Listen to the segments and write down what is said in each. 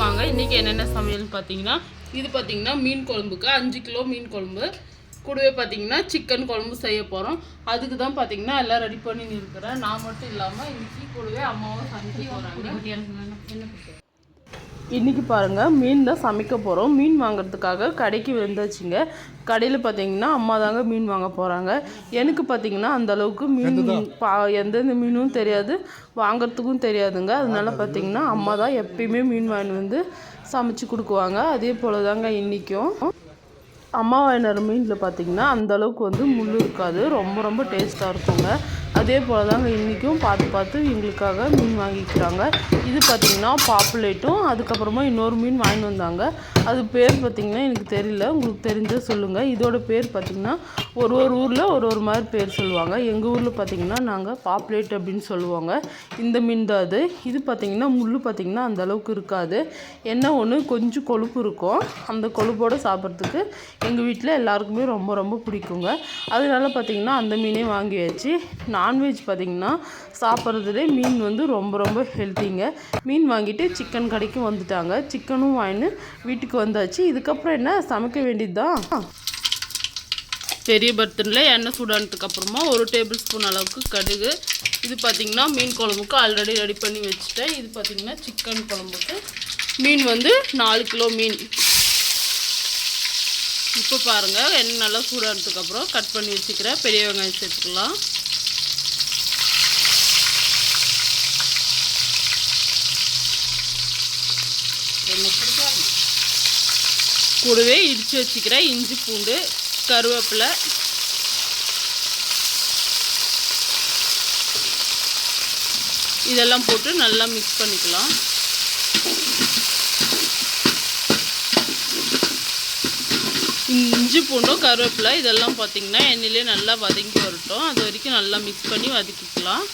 வாங்க இன்றைக்கி என்னென்ன சமையல்னு பார்த்தீங்கன்னா இது பார்த்தீங்கன்னா மீன் குழம்புக்கு 5 கிலோ மீன் குழம்பு கூடவே பார்த்தீங்கன்னா சிக்கன் குழம்பு செய்ய போகிறோம். அதுக்கு தான் பார்த்தீங்கன்னா எல்லாம் ரெடி பண்ணி இருக்கிறேன். நான் மட்டும் இல்லாமல் இன்றைக்கி கூடவே அம்மாவும் சமைக்க போகிறாங்க. இன்றைக்கி பாருங்கள் மீன் தான் சமைக்க போகிறோம். மீன் வாங்குறதுக்காக கடைக்கு வந்தாச்சுங்க. கடையில் பார்த்தீங்கன்னா அம்மா தாங்க மீன் வாங்க போகிறாங்க. எனக்கு பார்த்தீங்கன்னா அந்தளவுக்கு மீன் எந்தெந்த மீனும் தெரியாது, வாங்கிறதுக்கும் தெரியாதுங்க. அதனால பார்த்தீங்கன்னா அம்மா தான் எப்பயுமே மீன் வாங்கிட்டு வந்து சமைச்சு கொடுக்குவாங்க. அதே போல் தாங்க இன்றைக்கும் அம்மா வாங்கின மீனில் பார்த்திங்கன்னா அந்தளவுக்கு வந்து முள் இருக்காது, ரொம்ப ரொம்ப டேஸ்ட்டாக இருக்குங்க. அதே போல் தாங்க இன்றைக்கும் பார்த்து எங்களுக்காக மீன் வாங்கிக்கிறாங்க. இது பார்த்திங்கன்னா பாப்புலேட்டும் அதுக்கப்புறமா இன்னொரு மீன் வாங்கிட்டு வந்தாங்க. அது பேர் பார்த்திங்கன்னா எனக்கு தெரியல, உங்களுக்கு தெரிஞ்ச சொல்லுங்கள். இதோட பேர் பார்த்திங்கன்னா ஒரு ஊரில் ஒரு மாதிரி பேர் சொல்லுவாங்க. எங்கள் ஊரில் பார்த்திங்கன்னா நாங்கள் பாப்புலேட் அப்படின்னு சொல்லுவாங்க. இந்த மீன் தான் அது. இது பார்த்திங்கன்னா முள் பார்த்திங்கன்னா அந்தளவுக்கு இருக்காது. என்ன ஒன்று கொஞ்சம் கொழுப்பு இருக்கும். அந்த கொழுப்போடு சாப்பிட்றதுக்கு எங்கள் வீட்டில் எல்லாருக்குமே ரொம்ப ரொம்ப பிடிக்குங்க. அதனால பார்த்திங்கன்னா அந்த மீனே வாங்கியாச்சு. நான்வெஜ் பார்த்திங்கன்னா சாப்பிட்றதுலே மீன் வந்து ரொம்ப ரொம்ப ஹெல்த்திங்க. மீன் வாங்கிட்டு சிக்கன் கடைக்கு வந்துட்டாங்க. சிக்கனும் வாங்கின்னு வீட்டுக்கு வந்தாச்சு. இதுக்கப்புறம் என்ன சமைக்க வேண்டியது தான். பெரிய பர்த்தனில் எண்ணெய் சூடானதுக்கப்புறமா 1 டேபிள் ஸ்பூன் அளவுக்கு கடுகு. இது பார்த்திங்கன்னா மீன் குழம்புக்கு ஆல்ரெடி ரெடி பண்ணி வச்சுட்டேன். இது பார்த்திங்கன்னா சிக்கன் குழம்புக்கு. மீன் வந்து 4 கிலோ மீன். இப்போ பாருங்கள் எண்ணெய் நல்லா சூடானதுக்கப்புறம் கட் பண்ணி வச்சுக்கிறேன் பெரிய வெங்காயம் சேர்த்துக்கலாம். கூடவே இடித்து வச்சுக்கிறேன் இஞ்சி பூண்டு கருவேப்பிலை இதெல்லாம் போட்டு நல்லா மிக்ஸ் பண்ணிக்கலாம். இஞ்சி பூண்டும் கருவேப்பிலை இதெல்லாம் பார்த்திங்கன்னா எண்ணெயிலே நல்லா வதங்கி வரட்டும். அது வரைக்கும் நல்லா மிக்ஸ் பண்ணி வதக்கிக்கலாம்.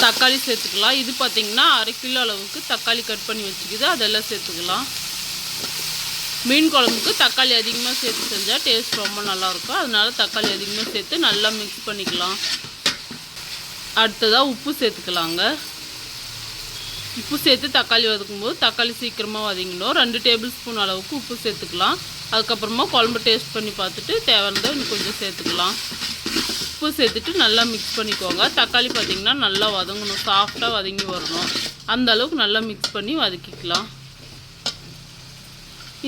தக்காளி சேர்த்துக்கலாம். இது பார்த்திங்கன்னா 1/2 கிலோ அளவுக்கு தக்காளி கட் பண்ணி வச்சுக்கிது, அதெல்லாம் சேர்த்துக்கலாம். மீன் குழம்புக்கு தக்காளி அதிகமாக சேர்த்து செஞ்சால் டேஸ்ட் ரொம்ப நல்லாயிருக்கும். அதனால தக்காளி அதிகமாக சேர்த்து நல்லா மிக்ஸ் பண்ணிக்கலாம். அடுத்ததாக உப்பு சேர்த்துக்கலாங்க. உப்பு சேர்த்து தக்காளி வதக்கும்போது தக்காளி சீக்கிரமாக வதங்கிடும். 2 டேபிள் ஸ்பூன் அளவுக்கு உப்பு சேர்த்துக்கலாம். அதுக்கப்புறமா குழம்பு டேஸ்ட் பண்ணி பார்த்துட்டு தேவையானதை இன்னும் கொஞ்சம் சேர்த்துக்கலாம். உப்பு சேர்த்துட்டு நல்லா மிக்ஸ் பண்ணிக்கோங்க. தக்காளி பார்த்திங்கன்னா நல்லா வதங்கணும், சாஃப்டாக வதங்கி வரணும். அந்த அளவுக்கு நல்லா மிக்ஸ் பண்ணி வதக்கிக்கலாம்.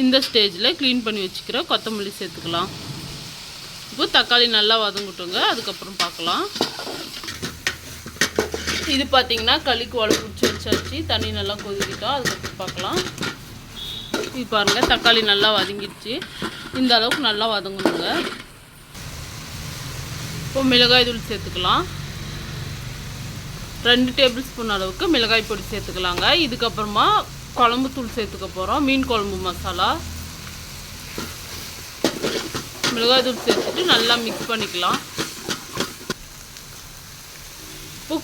இந்த ஸ்டேஜில் க்ளீன் பண்ணி வச்சுக்கிற கொத்தமல்லி சேர்த்துக்கலாம். இப்போ தக்காளி நல்லா வதங்கட்டுங்க, அதுக்கப்புறம் பார்க்கலாம். இது பார்த்திங்கன்னா களிக்கு உடை பிடிச்சி வச்சாச்சு. தண்ணி நல்லா கொதிக்கிட்டோம், அதுக்கப்புறம் பார்க்கலாம். இது பாருங்கள் தக்காளி நல்லா வதங்கிடுச்சு. இந்த அளவுக்கு நல்லா வதங்கணுங்க. இப்போ மிளகாய் தூள் சேர்த்துக்கலாம். 2 டேபிள் ஸ்பூன் அளவுக்கு மிளகாய் பொடி சேர்த்துக்கலாங்க. இதுக்கப்புறமா குழம்பு தூள் சேர்த்துக்க போகிறோம். மீன் குழம்பு மசாலா மிளகாய் தூள் சேர்த்துட்டு நல்லா மிக்ஸ் பண்ணிக்கலாம். இப்போ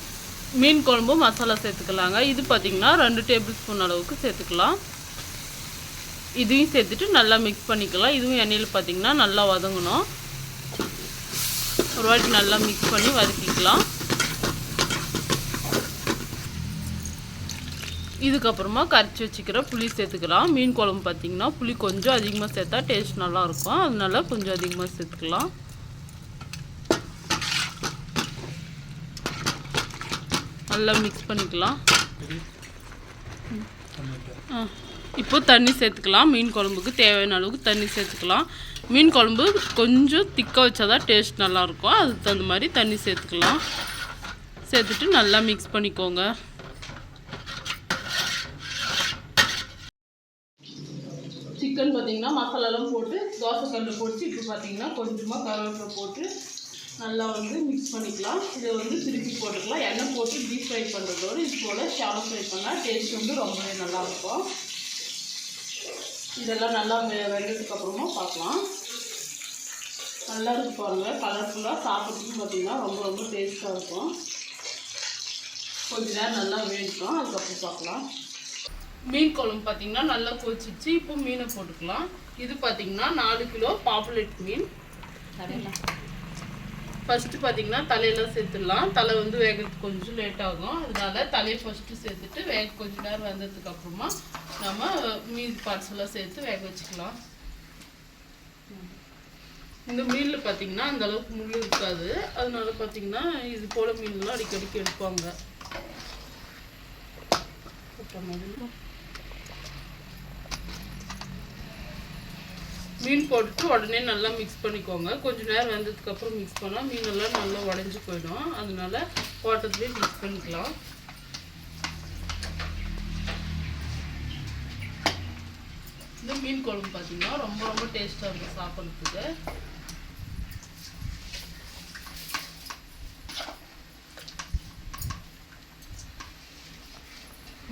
மீன் குழம்பு மசாலா சேர்த்துக்கலாங்க. இது பார்த்திங்கன்னா 2 டேபிள் ஸ்பூன் அளவுக்கு சேர்த்துக்கலாம். இதையும் சேர்த்துட்டு நல்லா மிக்ஸ் பண்ணிக்கலாம். இதுவும் எண்ணெயில் பார்த்திங்கன்னா நல்லா வதங்கணும். ஒரு வாட்டி நல்லா மிக்ஸ் பண்ணி வதக்கிக்கலாம். இதுக்கப்புறமா கரைச்சி வச்சுக்கிற புளி சேர்த்துக்கலாம். மீன் குழம்பு பார்த்திங்கன்னா புளி கொஞ்சம் அதிகமாக சேர்த்தா டேஸ்ட் நல்லாயிருக்கும். அதனால கொஞ்சம் அதிகமாக சேர்த்துக்கலாம். நல்லா மிக்ஸ் பண்ணிக்கலாம். இப்போ தண்ணி சேர்த்துக்கலாம். மீன் குழம்புக்கு தேவையான அளவுக்கு தண்ணி சேர்த்துக்கலாம். மீன் குழம்பு கொஞ்சம் திக்காக வச்சா தான் டேஸ்ட் நல்லாயிருக்கும். அதுக்கு தகுந்த மாதிரி தண்ணி சேர்த்துக்கலாம். சேர்த்துட்டு நல்லா மிக்ஸ் பண்ணிக்கோங்க. சிக்கன் பார்த்திங்கன்னா மசாலாலாம் போட்டு தோசைக்கல்லில் போட்டு இப்போ பார்த்திங்கன்னா கொஞ்சமாக கருவேப்பிலை போட்டு நல்லா வந்து மிக்ஸ் பண்ணிக்கலாம். இதை வந்து திருப்பி போட்டுக்கலாம். எண்ணெய் போட்டு டீப் ஃப்ரை பண்ணுறதோடு இது போல் ஷாலோ ஃப்ரை பண்ணால் டேஸ்ட் வந்து ரொம்பவே நல்லாயிருக்கும். இதெல்லாம் நல்லா வெந்ததுக்கப்புறமா பார்க்கலாம். நல்லா இருக்கு பாருங்கள், கலர்ஃபுல்லாக சாப்பிட்றதுக்கு பார்த்திங்கன்னா ரொம்ப ரொம்ப டேஸ்ட்டாக இருக்கும். கொஞ்சம் நேரம் நல்லா வேணும், அதுக்கப்புறம் பார்க்கலாம். மீன் குழம்பு பார்த்திங்கன்னா நல்லா கொதிச்சிச்சு. இப்போ மீனை போட்டுக்கலாம். இது பார்த்திங்கன்னா 4 கிலோ பாப்புலேட் மீன். ஃபஸ்ட்டு பார்த்தீங்கன்னா தலையெல்லாம் சேர்த்துடலாம். தலை வந்து வேகிறதுக்கு கொஞ்சம் லேட் ஆகும். அதனால தலையை ஃபஸ்ட்டு சேர்த்துட்டு கொஞ்சம் நேரம் வந்ததுக்கு அப்புறமா நம்ம மீதி பார்ட்ஸ் எல்லாம் சேர்த்து வேக வச்சுக்கலாம். இந்த மீனில் பார்த்தீங்கன்னா அந்த அளவுக்கு முள் இருக்காது. அதனால பார்த்தீங்கன்னா இது போல மீன்லாம் அடிக்கடிக்கு எடுப்பாங்க. மீன் போட்டுட்டு உடனே நல்லா மிக்ஸ் பண்ணிக்கோங்க. கொஞ்சம் நேரம் வெந்ததுக்கப்புறம் மிக்ஸ் பண்ணால் மீனெல்லாம் நல்லா உடஞ்சி போயிடும். அதனால போட்டதுலேயே மிக்ஸ் பண்ணிக்கலாம். இந்த மீன் குழம்பு பார்த்தீங்கன்னா ரொம்ப ரொம்ப டேஸ்ட்டாக இருக்கும் சாப்பிட்றதுக்கு.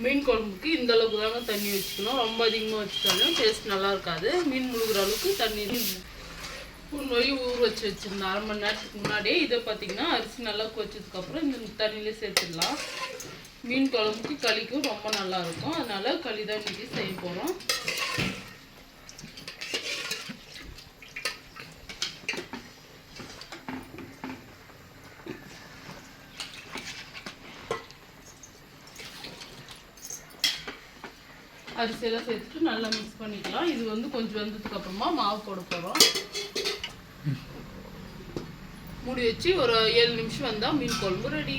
மீன் குழம்புக்கு இந்த அளவுக்கு தாங்க தண்ணி வச்சுக்கணும். ரொம்ப அதிகமாக வச்சுட்டாலும் டேஸ்ட் நல்லா இருக்காது. மீன் முழுகிற அளவுக்கு தண்ணி நொய் ஊற வச்சுருந்தேன் 1/2 மணி நேரத்துக்கு முன்னாடியே. இதை பார்த்தீங்கன்னா அரிசி நல்லா கொச்சதுக்கப்புறம் இந்த தண்ணியிலே சேர்த்துடலாம். மீன் குழம்புக்கு களிக்கும் ரொம்ப நல்லாயிருக்கும். அதனால் களி தான் இன்றைக்கி செய்ய போகிறோம். அரிசியெல்லாம் சேர்த்துட்டு நல்லா மிக்ஸ் பண்ணிக்கலாம். இது வந்து கொஞ்சம் வெந்ததுக்கு அப்புறமா மாவு போட போகிறோம். மூடி வச்சு ஒரு 7 நிமிஷம் வந்தால் மீன் குழம்பு ரெடி.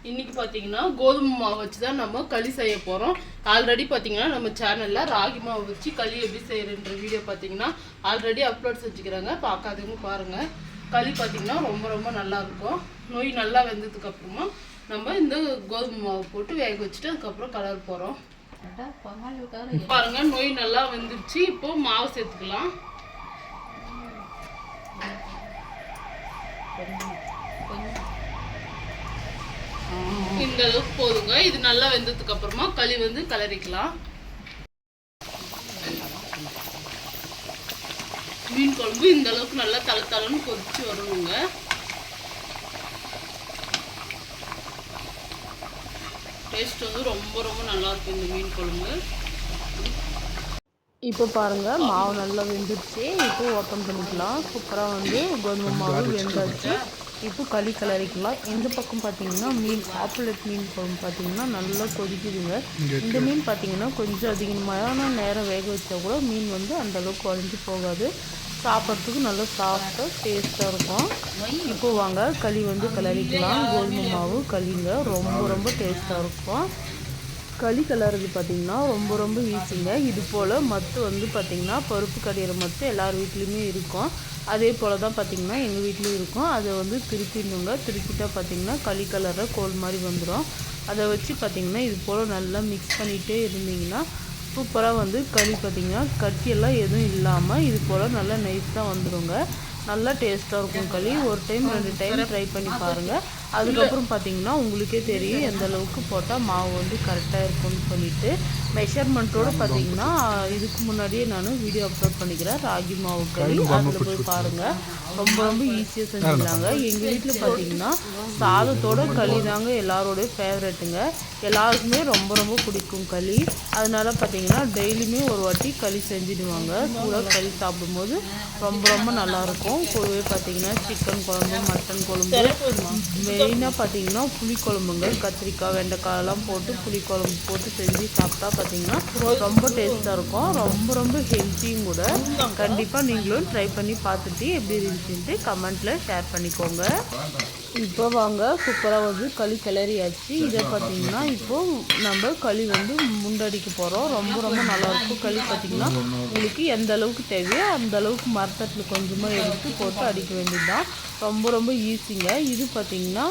இன்றைக்கி பார்த்தீங்கன்னா கோதுமை மாவு வச்சு தான் நம்ம களி செய்ய போகிறோம். ஆல்ரெடி பார்த்தீங்கன்னா நம்ம சேனலில் ராகி மாவு வச்சு களி எப்படி செய்கிறன்ற வீடியோ பார்த்தீங்கன்னா ஆல்ரெடி அப்லோட் செஞ்சுக்கிறாங்க. பார்க்காதவங்க பாருங்கள். களி பார்த்தீங்கன்னா ரொம்ப ரொம்ப நல்லாயிருக்கும். நொய் நல்லா வெந்ததுக்கப்புறமா நம்ம இந்த கோதுமை மாவு போட்டு வேக வச்சுட்டு அதுக்கப்புறம் கலர் போகிறோம். பாருங்க நொய் நல்லா வெந்துருச்சு. இப்போ மாவு சேர்த்துக்கலாம். இந்த அளவுக்கு போதுங்க. இது நல்லா வெந்ததுக்கு அப்புறமா களி வந்து கலரிக்கலாம். மீன் குழம்பு இந்த அளவுக்கு நல்லா தளன்னு கொதிச்சு வரணுங்க. டேஸ்ட் வந்து ரொம்ப ரொம்ப நல்லா இருக்கும் இந்த மீன் குழம்பு. இப்போ பாருங்கள் மாவு நல்லா வெந்துருச்சு. இப்போ ஓப்பன் பண்ணிக்கலாம். சூப்பராக வந்து கோதுமை மாவு வெந்தாச்சு. இப்போ களி கலரிக்கலாம். இந்த பக்கம் பார்த்தீங்கன்னா மீன் ஆப்புலெட் மீன் குழம்பு பார்த்தீங்கன்னா நல்லா கொதிக்குதுங்க. இந்த மீன் பார்த்தீங்கன்னா கொஞ்சம் அதிகமான நேரம் வேக வச்சா கூட மீன் வந்து அந்தளவுக்கு உடஞ்சி போகாது. சாப்பிட்றதுக்கு நல்லா சாஃப்டாக டேஸ்ட்டாக இருக்கும். இப்போ வாங்க களி வந்து கலரிக்கலாம். கோதுமை மாவு களிங்க ரொம்ப ரொம்ப டேஸ்ட்டாக இருக்கும். களி கலருக்கு பார்த்திங்கன்னா ரொம்ப ரொம்ப ஈஸிங்க. இது போல் மத்து வந்து பார்த்திங்கன்னா பருப்பு கடையிற மத்து எல்லார் வீட்லேயுமே இருக்கும். அதே போல் தான் பார்த்திங்கன்னா எங்கள் வீட்லேயும் இருக்கும். அதை வந்து திருப்பிடணுங்க. திருப்பிட்டால் பார்த்திங்கன்னா களி கலரில் கோல் மாதிரி வந்துடும். அதை வச்சு பார்த்திங்கன்னா இது போல் நல்லா மிக்ஸ் பண்ணிகிட்டே இருந்தீங்கன்னா சூப்பராக வந்து களி பார்த்திங்கன்னா கட்டியெல்லாம் எதுவும் இல்லாமல் இது போல் நல்லா நைஸாக வந்துடுங்க. நல்லா டேஸ்ட்டாக இருக்கும் களி. ஒரு டைம் 2 டைம் ட்ரை பண்ணி பாருங்கள். அதுக்கப்புறம் பார்த்திங்கன்னா உங்களுக்கே தெரியும் எந்த அளவுக்கு போட்டால் மாவு வந்து கரெக்டாக இருக்கும்னு சொல்லிட்டு மெஷர்மெண்ட்டோடு பார்த்திங்கன்னா இதுக்கு முன்னாடியே நான் வீடியோ அப்லோட் பண்ணிக்கிறேன். ராகி மாவு களி அதில் போய் பாருங்கள். ரொம்ப ரொம்ப ஈஸியாக செஞ்சுக்கலாங்க. எங்கள் வீட்டில் பார்த்திங்கன்னா சாதத்தோட களி தாங்க எல்லாரோடைய ஃபேவரெட்டுங்க. எல்லாருக்குமே ரொம்ப ரொம்ப பிடிக்கும் களி. அதனால பார்த்திங்கன்னா டெய்லியுமே ஒரு வாட்டி களி செஞ்சுடுவாங்க. சூடாக களி சாப்பிடும்போது ரொம்ப ரொம்ப நல்லாயிருக்கும். கூடவே பார்த்திங்கன்னா சிக்கன் குழம்பு, மட்டன் குழம்பு, மெயினாக பார்த்திங்கன்னா புளிக்குழம்புங்க. கத்திரிக்காய் வெண்டைக்காயெல்லாம் போட்டு புளிக்குழம்பு போட்டு செஞ்சு சாப்பிட்டா பார்த்திங்கன்னா ரொம்ப டேஸ்ட்டாக இருக்கும். ரொம்ப ரொம்ப ஹெல்த்தியும் கூட. கண்டிப்பாக நீங்களும் ட்ரை பண்ணி பார்த்துட்டு எப்படி இருந்துச்சுன்ட்டு கமெண்ட்டில் ஷேர் பண்ணிக்கோங்க. இப்போ வாங்க சூப்பராக வந்து களி கிளறியாச்சு. இதை பார்த்திங்கன்னா இப்போது நம்ம களி வந்து முண்டடிக்க போகிறோம். ரொம்ப ரொம்ப நல்லாயிருக்கும். களி பார்த்திங்கன்னா உங்களுக்கு எந்த அளவுக்கு தேவையோ அந்த அளவுக்கு மரத்தட்டில் கொஞ்சமாக எடுத்து போட்டு அடிக்க வேண்டியது தான். ரொம்ப ரொம்ப ஈஸிங்க. இது பார்த்திங்கன்னா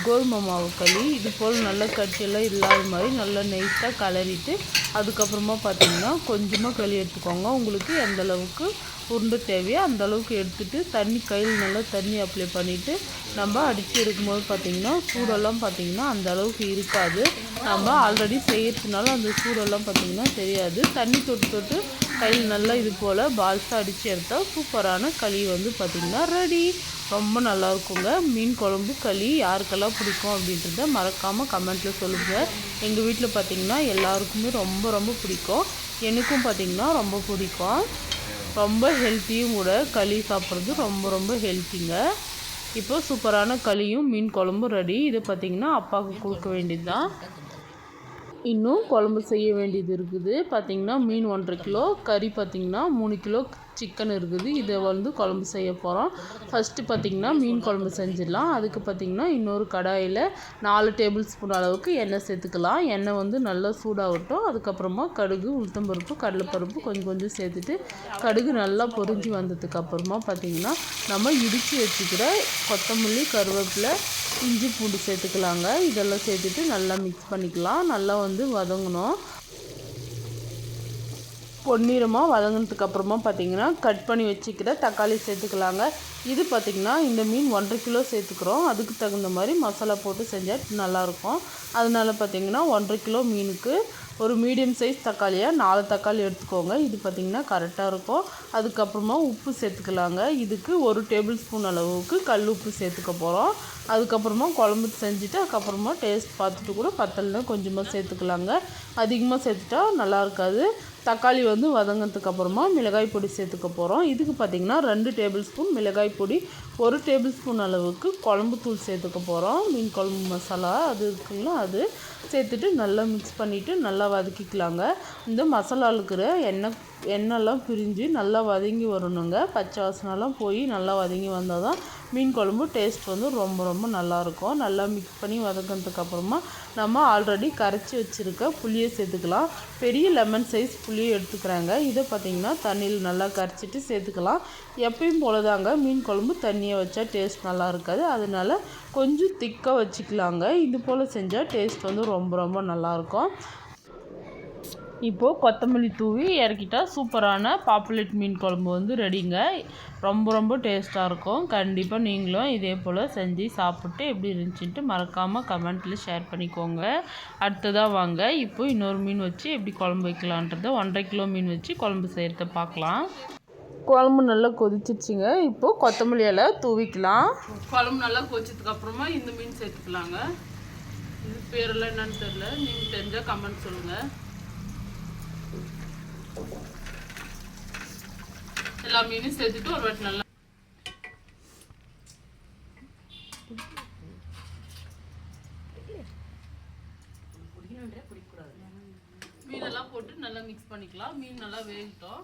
கோதுமை மாவு களி. இது போல் நல்லா கட்டியெல்லாம் இல்லாத மாதிரி நல்லா நைஸாக கலரிட்டு அதுக்கப்புறமா பார்த்திங்கன்னா கொஞ்சமாக களி எடுத்துக்கோங்க. உங்களுக்கு எந்த அளவுக்கு உருண்டை தேவையோ அந்த அளவுக்கு எடுத்துகிட்டு தண்ணி கையில் நல்லா தண்ணி அப்ளை பண்ணிவிட்டு நம்ம அடித்து எடுக்கும்போது பார்த்திங்கன்னா சூடெல்லாம் பார்த்திங்கன்னா அந்த அளவுக்கு இருக்காது. நம்ம ஆல்ரெடி செய்யறதுனால அந்த சூடெல்லாம் பார்த்திங்கன்னா தெரியாது. தண்ணி தொட்டு தொட்டு கையில் நல்லா இது போல் பால்ஸாக அடித்து எடுத்தால் சூப்பரான களி வந்து பார்த்திங்கன்னா ரெடி. ரொம்ப நல்லாயிருக்குங்க. மீன் குழம்பு களி யாருக்கெல்லாம் பிடிக்கும் அப்படின்றத மறக்காமல் கமெண்ட்டில் சொல்லுங்கள். எங்கள் வீட்டில் பார்த்திங்கன்னா எல்லாருக்குமே ரொம்ப ரொம்ப பிடிக்கும். எனக்கும் பார்த்திங்கன்னா ரொம்ப பிடிக்கும். ரொம்ப ஹெல்த்தியும் கூட. களி சாப்பிட்றது ரொம்ப ரொம்ப ஹெல்த்திங்க. இப்போ சூப்பரான களியும் மீன் குழம்பும் ரெடி. இது பார்த்திங்கன்னா அப்பாவுக்கு கொடுக்க வேண்டியது தான். இன்னும் குழம்பு செய்ய வேண்டியது இருக்குது. பார்த்திங்கன்னா மீன் 1.5 கிலோ, கறி பார்த்திங்கன்னா 3 கிலோ சிக்கன் இருக்குது. இதை வந்து குழம்பு செய்ய போகிறோம். ஃபஸ்ட்டு பார்த்திங்கன்னா மீன் குழம்பு செஞ்சிடலாம். அதுக்கு பார்த்திங்கன்னா இன்னொரு கடாயில் 4 டேபிள் ஸ்பூன் அளவுக்கு எண்ணெய் சேர்த்துக்கலாம். எண்ணெய் வந்து நல்லா சூடாகட்டும். அதுக்கப்புறமா கடுகு, உளுத்தம்பருப்பு, கடலைப்பருப்பு கொஞ்சம் கொஞ்சம் சேர்த்துட்டு கடுகு நல்லா பொரிஞ்சு வந்ததுக்கப்புறமா பார்த்திங்கன்னா நம்ம இடித்து வச்சுக்கிற கொத்தமல்லி, கருவேப்பிலை, இஞ்சி பூண்டு சேர்த்துக்கலாங்க. இதெல்லாம் சேர்த்துட்டு நல்லா மிக்ஸ் பண்ணிக்கலாம். நல்லா வந்து வதங்கணும். பொன்னிறமாக வதங்கினதுக்கு அப்புறமா பார்த்திங்கன்னா கட் பண்ணி வச்சுக்கிற தக்காளி சேர்த்துக்கலாங்க. இது பார்த்திங்கன்னா இந்த மீன் 1.5 கிலோ சேர்த்துக்கிறோம். அதுக்கு தகுந்த மாதிரி மசாலா போட்டு செஞ்சால் நல்லாயிருக்கும். அதனால் பார்த்திங்கன்னா 1.5 கிலோ மீனுக்கு ஒரு மீடியம் சைஸ் தக்காளியாக 4 தக்காளி எடுத்துக்கோங்க. இது பார்த்திங்கன்னா கரெக்டாக இருக்கும். அதுக்கப்புறமா உப்பு சேர்த்துக்கலாங்க. இதுக்கு 1 டேபிள் ஸ்பூன் அளவுக்கு கல் உப்பு சேர்த்துக்க போகிறோம். அதுக்கப்புறமா குழம்பு செஞ்சுட்டு அதுக்கப்புறமா டேஸ்ட் பார்த்துட்டு கூட பத்தலைன்னா கொஞ்சமாக சேர்த்துக்கலாங்க. அதிகமாக சேர்த்துட்டா நல்லா இருக்காது. தக்காளி வந்து வதங்கினதுக்கு அப்புறமா மிளகாய் பொடி சேர்த்துக்க போகிறோம். இதுக்கு பார்த்திங்கன்னா 2 டேபிள் ஸ்பூன் மிளகாய் பொடி, 1 டேபிள் ஸ்பூன் அளவுக்கு குழம்பு தூள் சேர்த்துக்க போகிறோம். மீன் குழம்பு மசாலா அது இருக்குங்களா, அது சேர்த்துட்டு நல்லா மிக்ஸ் பண்ணிவிட்டு நல்லா வதக்கிக்கலாங்க. இந்த மசாலா இருக்கிற எண்ணெய்லாம் பிரிஞ்சு நல்லா வதங்கி வரணுங்க. பச்சை வாசனைலாம் போய் நல்லா வதங்கி வந்தால் தான் மீன் குழம்பு டேஸ்ட் வந்து ரொம்ப ரொம்ப நல்லாயிருக்கும். நல்லா மிக்ஸ் பண்ணி வதக்கினதுக்கப்புறமா நம்ம ஆல்ரெடி கரைச்சி வச்சுருக்க புளியை சேர்த்துக்கலாம். பெரிய லெமன் சைஸ் புளியை எடுத்துக்கிறாங்க. இதை பார்த்திங்கன்னா தண்ணியில் நல்லா கரைச்சிட்டு சேர்த்துக்கலாம். எப்பயும் போல தாங்க மீன் குழம்பு தண்ணியை வச்சா டேஸ்ட் நல்லா இருக்காது. அதனால் கொஞ்சம் திக்காக வச்சுக்கலாங்க. இது போல் செஞ்சால் டேஸ்ட் வந்து ரொம்ப ரொம்ப நல்லாயிருக்கும். இப்போது கொத்தமல்லி தூவி இறக்கிட்டா சூப்பரான பாப்புலேட் மீன் குழம்பு வந்து ரெடிங்க. ரொம்ப ரொம்ப டேஸ்ட்டாக இருக்கும். கண்டிப்பாக நீங்களும் இதே போல் செஞ்சு சாப்பிட்டு எப்படி இருந்துச்சுன்ட்டு மறக்காமல் கமெண்ட்டில் ஷேர் பண்ணிக்கோங்க. அடுத்ததாக வாங்க இப்போ இன்னொரு மீன் வச்சு எப்படி குழம்பு வைக்கலான்றதை 1.5 கிலோ மீன் வச்சு குழம்பு செய்கிறத பார்க்கலாம். குழம்பு நல்லா கொதிச்சிருச்சுங்க. இப்போது கொத்தமல்லி இலை தூவிக்கலாம். குழம்பு நல்லா கொதிச்சதுக்கப்புறமா இந்த மீன் சேர்த்துக்கலாங்க. இது பேரெல்லாம் என்னன்னு தெரியல, நீங்கள் தெரிஞ்சால் கமெண்ட் சொல்லுங்கள். எல்லா மீனும் சேர்த்துட்டு ஒரு வாட்டி நல்லா மீனெல்லாம் போட்டு நல்லா மிக்ஸ் பண்ணிக்கலாம். மீன் நல்லா வேகட்டும்.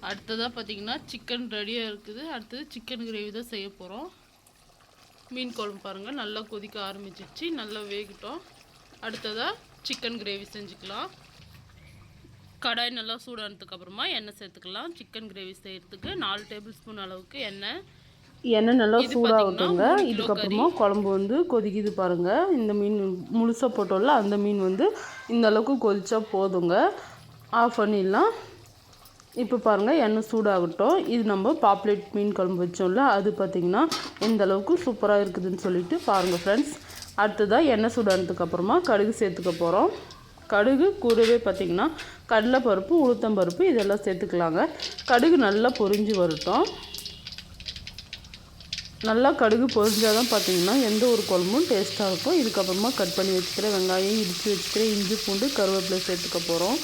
அடுத்ததாக பார்த்திங்கன்னா சிக்கன் ரெடியாக இருக்குது. அடுத்தது சிக்கன் கிரேவி தான் செய்ய போகிறோம். மீன் குழம்பு பாருங்கள் நல்லா கொதிக்க ஆரம்பிச்சிச்சு. நல்லா வேகட்டும். அடுத்ததாக சிக்கன் கிரேவி செஞ்சுக்கலாம். கடாய் நல்லா சூடானதுக்கப்புறமா எண்ணெய் சேர்த்துக்கலாம். சிக்கன் கிரேவி செய்கிறதுக்கு 4 டேபிள் ஸ்பூன் அளவுக்கு எண்ணெய் நல்லா சூடாகட்டுங்க. இதுக்கப்புறமா குழம்பு வந்து கொதிக்குது பாருங்கள். இந்த மீன் முழுசாக போட்டோம்ல, அந்த மீன் வந்து இந்த அளவுக்கு கொதிச்சா போதுங்க. ஆஃப் பண்ணிடலாம். இப்போ பாருங்கள் எண்ணெய் சூடாகட்டும். இது நம்ம பாப்புலேட் மீன் குழம்பு வச்சோம்ல, அது பார்த்திங்கன்னா எந்த அளவுக்கு சூப்பராக இருக்குதுன்னு சொல்லிட்டு பாருங்கள் ஃப்ரெண்ட்ஸ். அடுத்ததாக எண்ணெய் சூடானதுக்கப்புறமா கடுகு சேர்த்துக்க போகிறோம். கடுகு கூடவே பார்த்திங்கன்னா கடலைப்பருப்பு, உளுத்தம்பருப்பு இதெல்லாம் சேர்த்துக்கலாங்க. கடுகு நல்லா பொரிஞ்சு வரட்டும். நல்லா கடுகு பொரிஞ்சால் தான் பார்த்திங்கன்னா எந்த ஒரு குழம்பும் டேஸ்ட்டாக இருக்கும். இதுக்கப்புறமா கட் பண்ணி வச்சுக்கிற வெங்காயம், இடித்து வச்சுக்கிற இஞ்சி பூண்டு, கருவேப்பிலை சேர்த்துக்க போகிறோம்.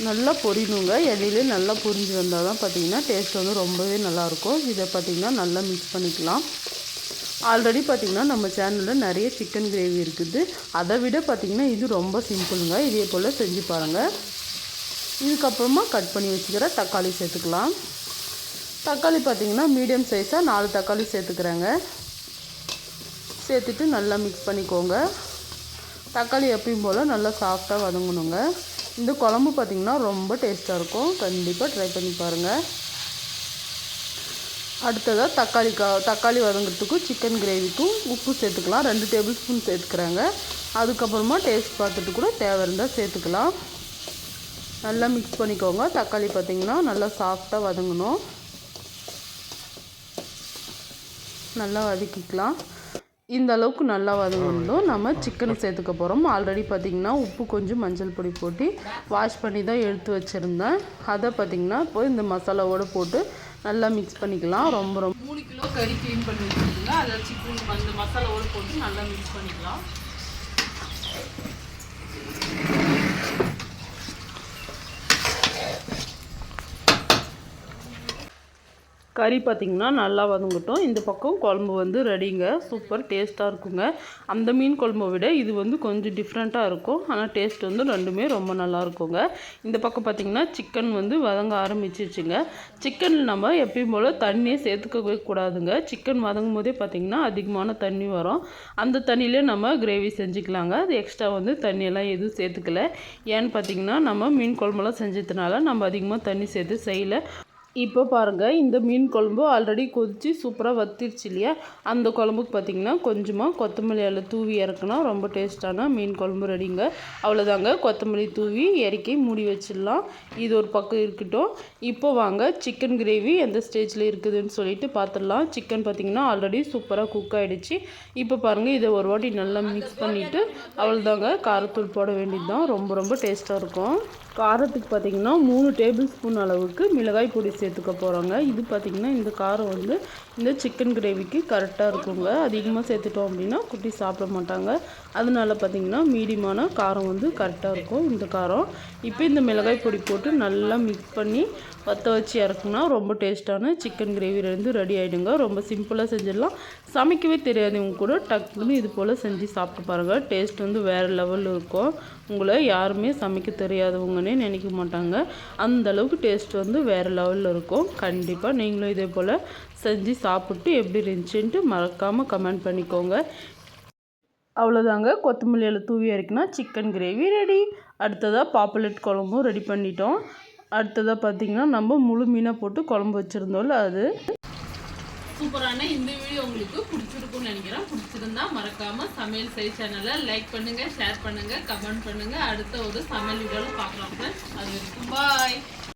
நல்லா பொரியணுங்க. எண்ணெயிலே நல்லா பொரிஞ்சு வந்தால் தான் பார்த்திங்கன்னா டேஸ்ட் வந்து ரொம்பவே நல்லாயிருக்கும். இதை பார்த்திங்கன்னா நல்லா மிக்ஸ் பண்ணிக்கலாம். ஆல்ரெடி பார்த்திங்கன்னா நம்ம சேனலில் நிறைய சிக்கன் கிரேவி இருக்குது. அதை விட பார்த்திங்கன்னா இது ரொம்ப சிம்பிளுங்க. இதே போல் செஞ்சு பாருங்கள். இதுக்கப்புறமா கட் பண்ணி வச்சுக்கிற தக்காளி சேர்த்துக்கலாம். தக்காளி பார்த்திங்கன்னா மீடியம் சைஸாக 4 தக்காளி சேர்த்துக்கிறேங்க. சேர்த்துட்டு நல்லா மிக்ஸ் பண்ணிக்கோங்க. தக்காளி எப்பயும் போல் நல்லா சாஃப்டாக வதங்கணுங்க. இந்த குழம்பு பார்த்திங்கன்னா ரொம்ப டேஸ்ட்டாக இருக்கும். கண்டிப்பாக ட்ரை பண்ணி பாருங்கள். அடுத்ததாக தக்காளி வதங்கிறதுக்கும் சிக்கன் கிரேவிக்கும் உப்பு சேர்த்துக்கலாம். 2 டேபிள் ஸ்பூன் சேர்த்துக்கிறாங்க. அதுக்கப்புறமா டேஸ்ட் பார்த்துட்டு கூட தேவை இருந்தால் சேர்த்துக்கலாம். நல்லா மிக்ஸ் பண்ணிக்கோங்க. தக்காளி பார்த்திங்கன்னா நல்லா சாஃப்டாக வதங்கணும். நல்லா வதக்கிக்கலாம். இந்த அளவுக்கு நல்லா வதங்கணும். நம்ம சிக்கன் சேர்த்துக்க போகிறோம். ஆல்ரெடி பார்த்திங்கன்னா உப்பு கொஞ்சம் மஞ்சள் பொடி போட்டு வாஷ் பண்ணி தான் எடுத்து வச்சுருந்தேன். அதை பார்த்திங்கன்னா இப்போ இந்த மசாலாவோடு போட்டு நல்லா மிக்ஸ் பண்ணிக்கலாம். ரொம்ப 3 கிலோ கறி க்ளீன் பண்ணி வச்சுருங்க. அதில் சிக்கன் அந்த மசாலாவோடு போட்டு நல்லா மிக்ஸ் பண்ணிக்கலாம். கறி பார்த்திங்கன்னா நல்லா வதங்கட்டும். இந்த பக்கம் குழம்பு வந்து ரெடிங்க. சூப்பர் டேஸ்ட்டாக இருக்குங்க. அந்த மீன் குழம்பை விட இது வந்து கொஞ்சம் டிஃப்ரெண்ட்டாக இருக்கும். ஆனால் டேஸ்ட் வந்து ரெண்டுமே ரொம்ப நல்லா இருக்குங்க. இந்த பக்கம் பார்த்திங்கன்னா சிக்கன் வந்து வதங்க ஆரம்பிச்சிச்சுங்க. சிக்கனில் நம்ம எப்பயும் போல் தண்ணியே சேர்த்துக்கவே கூடாதுங்க. சிக்கன் வதங்கும் போதே பார்த்திங்கன்னா அதிகமான தண்ணி வரும். அந்த தண்ணியிலே நம்ம கிரேவி செஞ்சுக்கலாங்க. அது எக்ஸ்ட்ரா வந்து தண்ணியெல்லாம் எதுவும் சேர்த்துக்கல. ஏன்னு பார்த்திங்கன்னா நம்ம மீன் குழம்புலாம் செஞ்சதுனால நம்ம அதிகமாக தண்ணி சேர்த்து செய்யலை. இப்போ பாருங்கள், இந்த மீன் குழம்பு ஆல்ரெடி கொதித்து சூப்பராக வத்திருச்சு இல்லையா? அந்த குழம்புக்கு பார்த்திங்கன்னா கொஞ்சமாக கொத்தமல்லி இலை தூவி இறக்குனா ரொம்ப டேஸ்ட்டான மீன் குழம்பு ரெடிங்க. அவ்வளோதாங்க, கொத்தமல்லி தூவி இறக்கி மூடி வச்சிடலாம். இது ஒரு பக்கம் இருக்கட்டும். இப்போ வாங்க சிக்கன் கிரேவி எந்த ஸ்டேஜில் இருக்குதுன்னு சொல்லிட்டு பார்த்துடலாம். சிக்கன் பார்த்திங்கன்னா ஆல்ரெடி சூப்பராக குக் ஆகிடுச்சு. இப்போ பாருங்கள், இதை ஒரு வாட்டி நல்லா மிக்ஸ் பண்ணிவிட்டு அவ்வளோதாங்க, காரத்தூள் போட வேண்டியது தான். ரொம்ப ரொம்ப டேஸ்ட்டாக இருக்கும். காரத்துக்கு பார்த்திங்கன்னா 3 டேபிள் ஸ்பூன் அளவுக்கு மிளகாய் பொடி சேர்த்துக்க போகிறோங்க. இது பார்த்திங்கன்னா இந்த காரம் வந்து இந்த சிக்கன் கிரேவிக்கு கரெக்டாக இருக்குங்க. அதிகமாக சேர்த்துட்டோம் அப்படின்னா குட்டி சாப்பிட மாட்டாங்க. அதனால பார்த்திங்கன்னா மீடியமான காரம் வந்து கரெக்டாக இருக்கும் இந்த காரம். இப்போ இந்த மிளகாய் பொடி போட்டு நல்லா மிக்ஸ் பண்ணி வற்ற வச்சு இறக்குனா ரொம்ப டேஸ்ட்டான சிக்கன் கிரேவி வந்து ரெடி ஆகிடுங்க. ரொம்ப சிம்பிளாக செஞ்சிடலாம். சமைக்கவே தெரியாதவங்க கூட டக்குன்னு இது போல் செஞ்சு சாப்பிட்டு பாருங்கள். டேஸ்ட் வந்து வேறு லெவலில் இருக்கும். உங்களை யாருமே சமைக்க தெரியாதவங்கன்னே நினைக்க மாட்டாங்க. அந்தளவுக்கு டேஸ்ட் வந்து வேறு லெவலில் இருக்கும். கண்டிப்பாக நீங்களும் இதே போல் செஞ்சு சாப்பிட்டு எப்படி இருந்துச்சுன்ட்டு மறக்காமல் கமெண்ட் பண்ணிக்கோங்க. அவ்வளோதாங்க, கொத்தமல்லி இலை தூவி இறக்கினா சிக்கன் கிரேவி ரெடி. அடுத்ததாக பாப்புலேட் குழம்பும் ரெடி பண்ணிட்டோம். அடுத்ததாக பார்த்திங்கன்னா நம்ம முழு மீனை போட்டு குழம்பு வச்சுருந்தோம்ல அது. சூப்பரான இந்த வீடியோ உங்களுக்கு பிடிச்சிருக்கும்னு நினைக்கிறேன். பிடிச்சிருந்தா மறக்காமல் சமையல் செய் சேனலை லைக் பண்ணுங்கள், ஷேர் பண்ணுங்கள், கமெண்ட் பண்ணுங்கள். அடுத்த ஒரு சமையல் வீடியோவில் பார்க்கலாம் ஃப்ரெண்ட்ஸ். அது வரைக்கும் பாய்.